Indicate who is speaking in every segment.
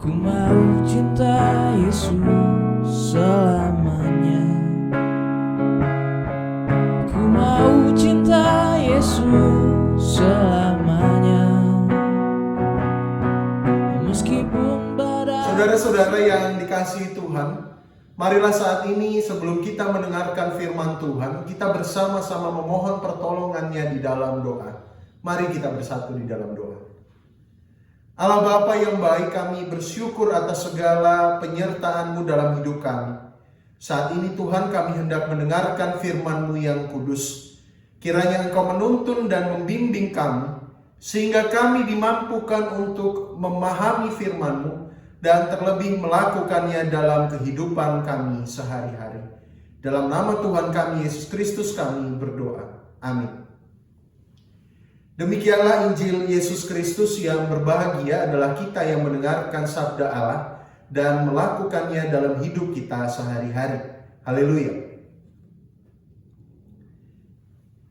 Speaker 1: Ku mau cinta Yesus selamanya. Ku mau cinta Yesus selamanya. Meskipun badai.
Speaker 2: Saudara-saudara yang dikasihi Tuhan, marilah saat ini sebelum kita mendengarkan firman Tuhan, kita bersama-sama memohon pertolongannya di dalam doa. Mari kita bersatu di dalam doa. Allah Bapa yang baik, kami bersyukur atas segala penyertaan-Mu dalam hidup kami. Saat ini Tuhan, kami hendak mendengarkan firman-Mu yang kudus. Kiranya Engkau menuntun dan membimbing kami, sehingga kami dimampukan untuk memahami firman-Mu dan terlebih melakukannya dalam kehidupan kami sehari-hari. Dalam nama Tuhan kami Yesus Kristus kami berdoa. Amin. Demikianlah Injil Yesus Kristus. Yang berbahagia adalah kita yang mendengarkan sabda Allah dan melakukannya dalam hidup kita sehari-hari. Haleluya.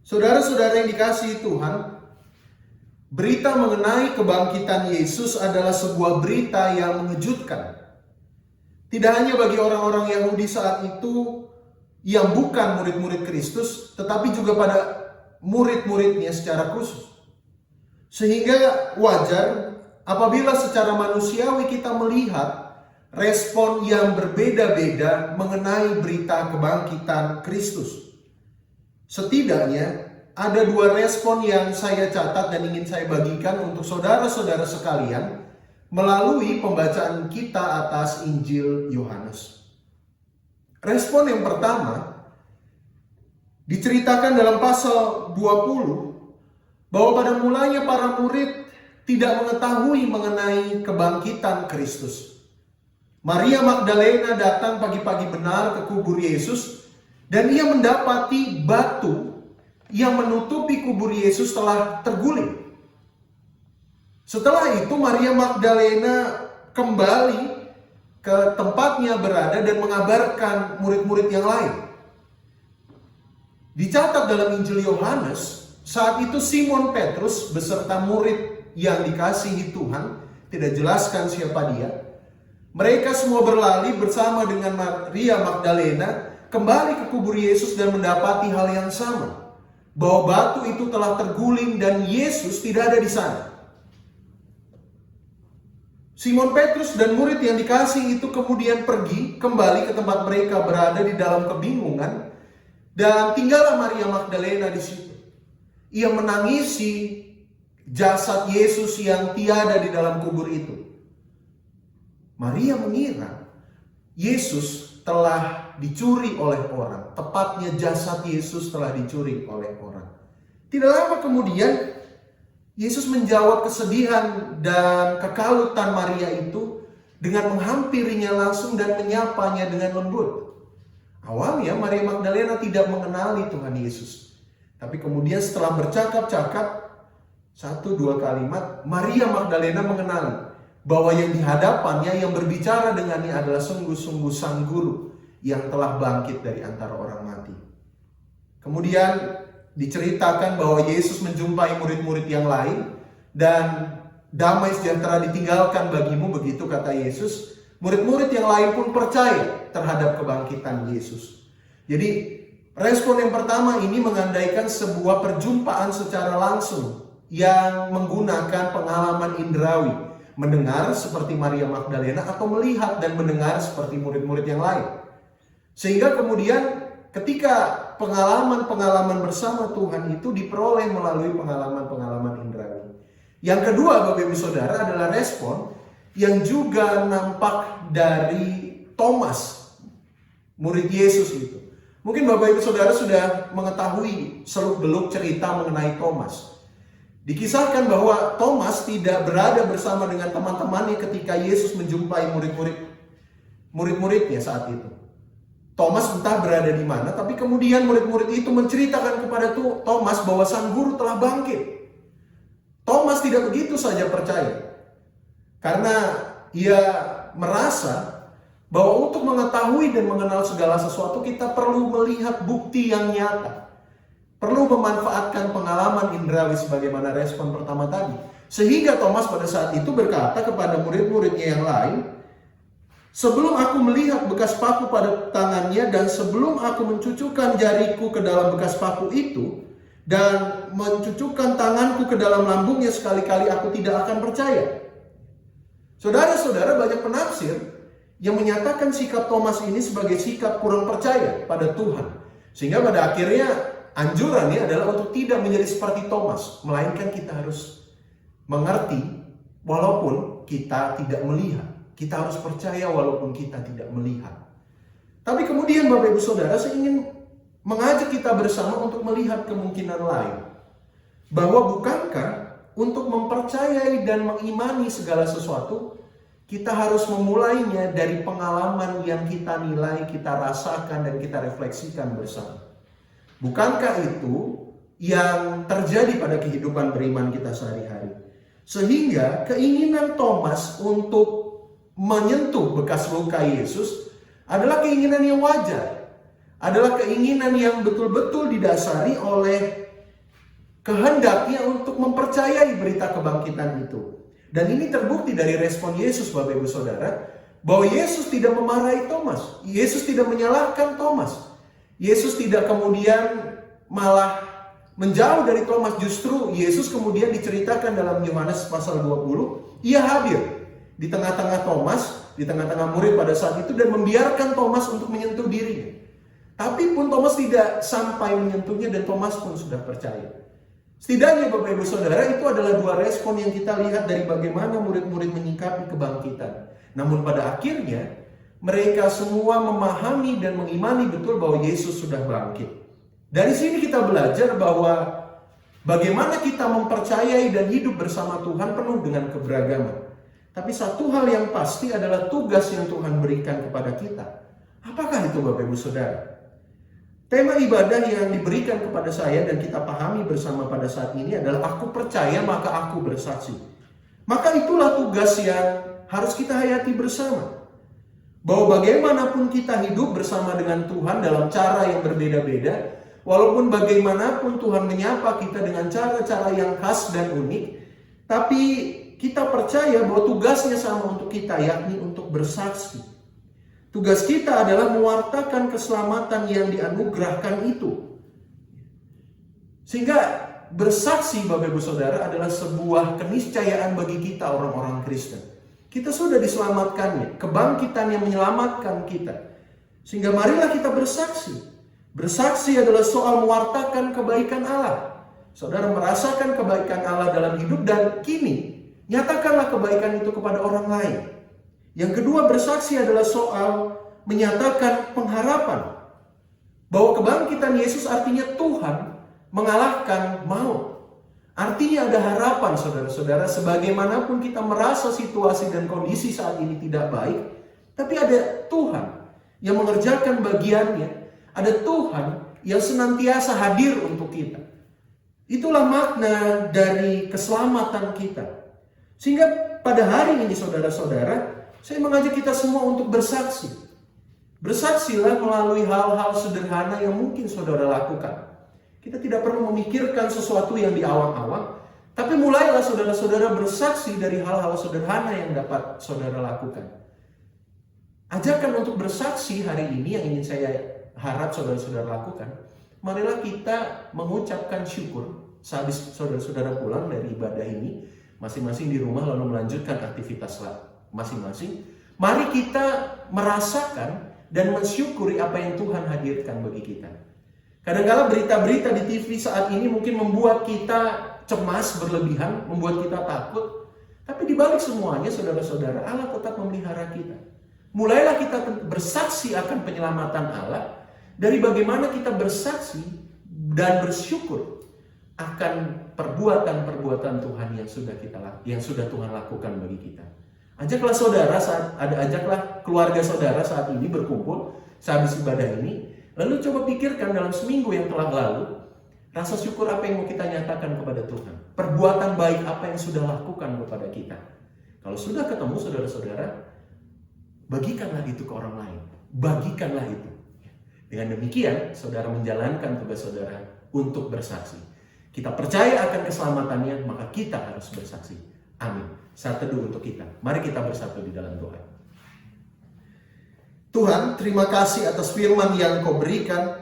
Speaker 2: Saudara-saudara yang dikasihi Tuhan, berita mengenai kebangkitan Yesus adalah sebuah berita yang mengejutkan. Tidak hanya bagi orang-orang Yahudi saat itu yang bukan murid-murid Kristus, tetapi juga pada murid-muridnya secara khusus. Sehingga wajar apabila secara manusiawi kita melihat respon yang berbeda-beda mengenai berita kebangkitan Kristus. Setidaknya ada dua respon yang saya catat dan ingin saya bagikan untuk saudara-saudara sekalian melalui pembacaan kita atas Injil Yohanes. Respon yang pertama diceritakan dalam pasal 20 bahwa pada mulanya para murid tidak mengetahui mengenai kebangkitan Kristus. Maria Magdalena datang pagi-pagi benar ke kubur Yesus dan ia mendapati batu yang menutupi kubur Yesus telah terguling. Setelah itu Maria Magdalena kembali ke tempatnya berada dan mengabarkan murid-murid yang lain. Dicatat dalam Injil Yohanes, saat itu Simon Petrus beserta murid yang dikasihi Tuhan, tidak jelaskan siapa dia, mereka semua berlari bersama dengan Maria Magdalena kembali ke kubur Yesus dan mendapati hal yang sama, bahwa batu itu telah terguling dan Yesus tidak ada di sana. Simon Petrus dan murid yang dikasihi itu kemudian pergi kembali ke tempat mereka berada di dalam kebingungan, dan tinggallah Maria Magdalena di situ. Ia menangisi jasad Yesus yang tiada di dalam kubur itu. Maria mengira Yesus telah dicuri oleh orang. Tepatnya jasad Yesus telah dicuri oleh orang. Tidak lama kemudian Yesus menjawab kesedihan dan kekalutan Maria itu dengan menghampirinya langsung dan menyapanya dengan lembut. Awalnya Maria Magdalena tidak mengenali Tuhan Yesus. Tapi kemudian setelah bercakap-cakap 1-2 kalimat, Maria Magdalena mengenali bahwa yang di hadapannya, yang berbicara dengannya adalah sungguh-sungguh Sang Guru yang telah bangkit dari antara orang mati. Kemudian diceritakan bahwa Yesus menjumpai murid-murid yang lain dan damai sejahtera ditinggalkan bagimu, begitu kata Yesus. Murid-murid yang lain pun percaya terhadap kebangkitan Yesus. Jadi respon yang pertama ini mengandaikan sebuah perjumpaan secara langsung yang menggunakan pengalaman indrawi. Mendengar seperti Maria Magdalena atau melihat dan mendengar seperti murid-murid yang lain. Sehingga kemudian ketika pengalaman-pengalaman bersama Tuhan itu diperoleh melalui pengalaman-pengalaman indrawi. Yang kedua, Bapak Ibu Saudara, adalah respon yang juga nampak dari Thomas, murid Yesus itu. Mungkin Bapak Ibu Saudara sudah mengetahui seluk-beluk cerita mengenai Thomas. Dikisahkan bahwa Thomas tidak berada bersama dengan teman-temannya ketika Yesus menjumpai murid-muridnya saat itu. Thomas entah berada di mana, tapi kemudian murid-murid itu menceritakan kepada Thomas bahwa Sang Guru telah bangkit. Thomas tidak begitu saja percaya, karena ia merasa bahwa untuk mengetahui dan mengenal segala sesuatu kita perlu melihat bukti yang nyata. Perlu memanfaatkan pengalaman indrawi sebagaimana respon pertama tadi. Sehingga Thomas pada saat itu berkata kepada murid-muridnya yang lain, sebelum aku melihat bekas paku pada tangannya dan sebelum aku mencucukkan jariku ke dalam bekas paku itu dan mencucukkan tanganku ke dalam lambungnya, sekali-kali aku tidak akan percaya. Saudara-saudara, banyak penafsir yang menyatakan sikap Thomas ini sebagai sikap kurang percaya pada Tuhan. Sehingga pada akhirnya anjurannya adalah untuk tidak menjadi seperti Thomas, melainkan kita harus mengerti walaupun kita tidak melihat. Kita harus percaya walaupun kita tidak melihat. Tapi kemudian Bapak Ibu Saudara, saya ingin mengajak kita bersama untuk melihat kemungkinan lain. Bahwa bukankah untuk mempercayai dan mengimani segala sesuatu, kita harus memulainya dari pengalaman yang kita nilai, kita rasakan, dan kita refleksikan bersama. Bukankah itu yang terjadi pada kehidupan beriman kita sehari-hari? Sehingga keinginan Thomas untuk menyentuh bekas luka Yesus adalah keinginan yang wajar. Adalah keinginan yang betul-betul didasari oleh kehendaknya untuk mempercayai berita kebangkitan itu. Dan ini terbukti dari respon Yesus, Bapak Ibu Saudara, bahwa Yesus tidak memarahi Thomas. Yesus tidak menyalahkan Thomas. Yesus tidak kemudian malah menjauh dari Thomas. Justru Yesus kemudian diceritakan dalam Yohanes pasal 20, ia hadir di tengah-tengah Thomas, di tengah-tengah murid pada saat itu, dan membiarkan Thomas untuk menyentuh dirinya. Tapi pun Thomas tidak sampai menyentuhnya dan Thomas pun sudah percaya. Setidaknya Bapak Ibu Saudara, itu adalah dua respon yang kita lihat dari bagaimana murid-murid menyikapi kebangkitan. Namun pada akhirnya mereka semua memahami dan mengimani betul bahwa Yesus sudah bangkit. Dari sini kita belajar bahwa bagaimana kita mempercayai dan hidup bersama Tuhan penuh dengan keberagaman. Tapi satu hal yang pasti adalah tugas yang Tuhan berikan kepada kita. Apakah itu Bapak Ibu Saudara? Tema ibadah yang diberikan kepada saya dan kita pahami bersama pada saat ini adalah aku percaya maka aku bersaksi. Maka itulah tugas yang harus kita hayati bersama. Bahwa bagaimanapun kita hidup bersama dengan Tuhan dalam cara yang berbeda-beda, walaupun bagaimanapun Tuhan menyapa kita dengan cara-cara yang khas dan unik, tapi kita percaya bahwa tugasnya sama untuk kita, yakni untuk bersaksi. Tugas kita adalah mewartakan keselamatan yang dianugerahkan itu. Sehingga bersaksi Bapak Ibu Saudara adalah sebuah keniscayaan bagi kita orang-orang Kristen. Kita sudah diselamatkannya, kebangkitan yang menyelamatkan kita. Sehingga marilah kita bersaksi. Bersaksi adalah soal mewartakan kebaikan Allah. Saudara merasakan kebaikan Allah dalam hidup dan kini nyatakanlah kebaikan itu kepada orang lain. Yang kedua, bersaksi adalah soal menyatakan pengharapan bahwa kebangkitan Yesus artinya Tuhan mengalahkan maut. Artinya ada harapan saudara-saudara, sebagaimanapun kita merasa situasi dan kondisi saat ini tidak baik, tapi ada Tuhan yang mengerjakan bagiannya, ada Tuhan yang senantiasa hadir untuk kita. Itulah makna dari keselamatan kita. Sehingga pada hari ini saudara-saudara, saya mengajak kita semua untuk bersaksi. Bersaksilah melalui hal-hal sederhana yang mungkin saudara lakukan. Kita tidak perlu memikirkan sesuatu yang di awang-awang, tapi mulailah saudara-saudara bersaksi dari hal-hal sederhana yang dapat saudara lakukan. Ajakan untuk bersaksi hari ini yang ingin saya harap saudara-saudara lakukan. Marilah kita mengucapkan syukur sehabis saudara-saudara pulang dari ibadah ini, masing-masing di rumah lalu melanjutkan aktivitas masing-masing. Mari kita merasakan dan mensyukuri apa yang Tuhan hadirkan bagi kita. Kadang-kala berita-berita di TV saat ini mungkin membuat kita cemas berlebihan, membuat kita takut. Tapi di balik semuanya saudara-saudara, Allah tetap memelihara kita. Mulailah kita bersaksi akan penyelamatan Allah dari bagaimana kita bersaksi dan bersyukur akan perbuatan-perbuatan Tuhan yang sudah Tuhan lakukan bagi kita. Ajaklah saudara ajaklah keluarga saudara saat ini berkumpul sehabis ibadah ini. Lalu coba pikirkan dalam seminggu yang telah lalu, rasa syukur apa yang mau kita nyatakan kepada Tuhan. Perbuatan baik apa yang sudah lakukan kepada kita. Kalau sudah ketemu saudara-saudara, bagikanlah itu ke orang lain. Bagikanlah itu. Dengan demikian, saudara menjalankan tugas saudara untuk bersaksi. Kita percaya akan keselamatannya, maka kita harus bersaksi. Amin. Saat teduh untuk kita. Mari kita bersatu di dalam doa. Tuhan, terima kasih atas firman yang Kau berikan.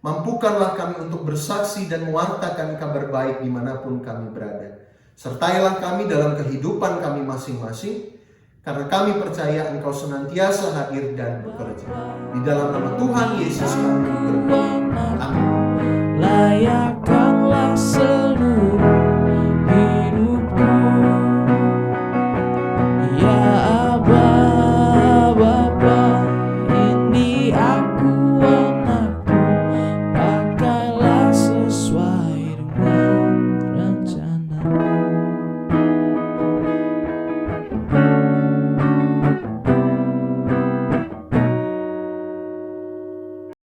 Speaker 2: Mampukanlah kami untuk bersaksi dan mewartakan kabar baik dimanapun kami berada. Sertailah kami dalam kehidupan kami masing-masing, karena kami percaya Engkau senantiasa hadir dan bekerja. Di dalam nama Tuhan Yesus kami berdoa. Amin.
Speaker 1: Layakkanlah seluruh